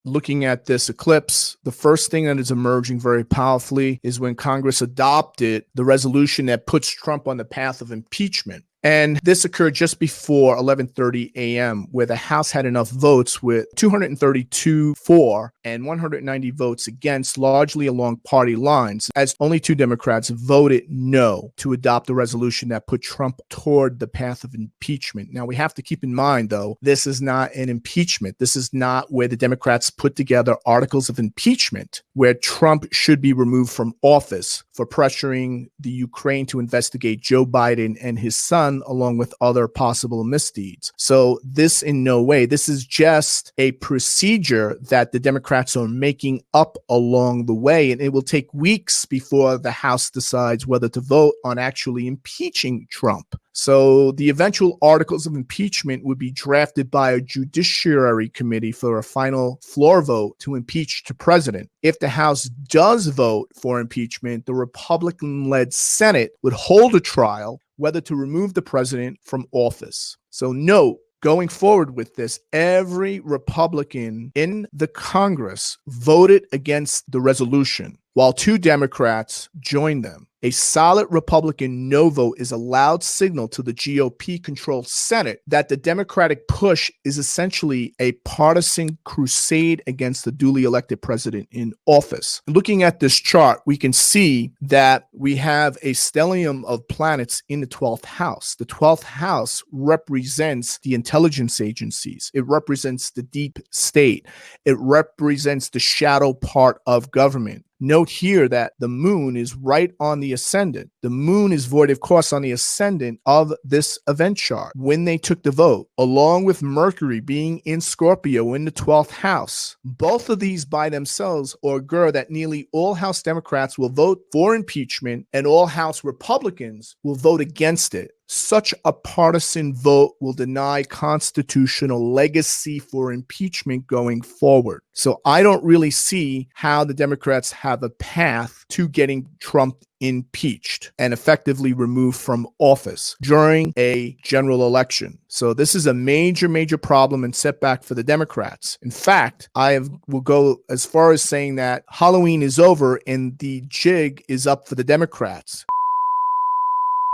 looking at this eclipse, the first thing that is emerging very powerfully is when Congress adopted the resolution that puts Trump on the path of impeachment. And this occurred just before 11:30 a.m., where the House had enough votes with 232 for and 190 votes against, largely along party lines, as only 2 Democrats voted no to adopt a resolution that put Trump toward the path of impeachment. Now, we have to keep in mind, though, this is not an impeachment. This is not where the Democrats put together articles of impeachment where Trump should be removed from office for pressuring the Ukraine to investigate Joe Biden and his son, along with other possible misdeeds. So this in no way, this is just a procedure that the Democrats are making up along the way. And it will take weeks before the House decides whether to vote on actually impeaching Trump. So the eventual articles of impeachment would be drafted by a judiciary committee for a final floor vote to impeach the president. If the House does vote for impeachment, the Republican-led Senate would hold a trial whether to remove the president from office. So note, going forward with this, every Republican in the Congress voted against the resolution, while 2 Democrats joined them. A solid Republican no vote is a loud signal to the GOP-controlled Senate that the Democratic push is essentially a partisan crusade against the duly elected president in office. Looking at this chart, we can see that we have a stellium of planets in the 12th house. The 12th house represents the intelligence agencies. It represents the deep state. It represents the shadow part of government. Note here that the moon is right on the ascendant. The moon is void of course on the ascendant of this event chart when they took the vote, along with Mercury being in Scorpio in the 12th house. Both of these by themselves augur that nearly all House Democrats will vote for impeachment and all House Republicans will vote against it. Such a partisan vote will deny constitutional legacy for impeachment going forward. So I don't really see how the Democrats have a path to getting Trump impeached and effectively removed from office during a general election. So this is a major, major problem and setback for the Democrats. In fact, will go as far as saying that Halloween is over and the jig is up for the Democrats.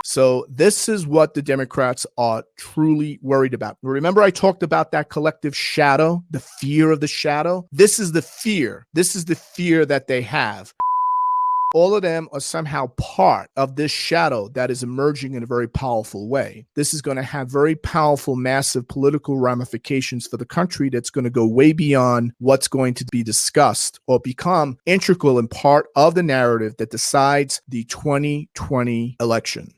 So this is what the Democrats are truly worried about. Remember, I talked about that collective shadow, the fear of the shadow. This is the fear. This is the fear that they have. All of them are somehow part of this shadow that is emerging in a very powerful way. This is going to have very powerful, massive political ramifications for the country that's going to go way beyond what's going to be discussed or become integral and part of the narrative that decides the 2020 election.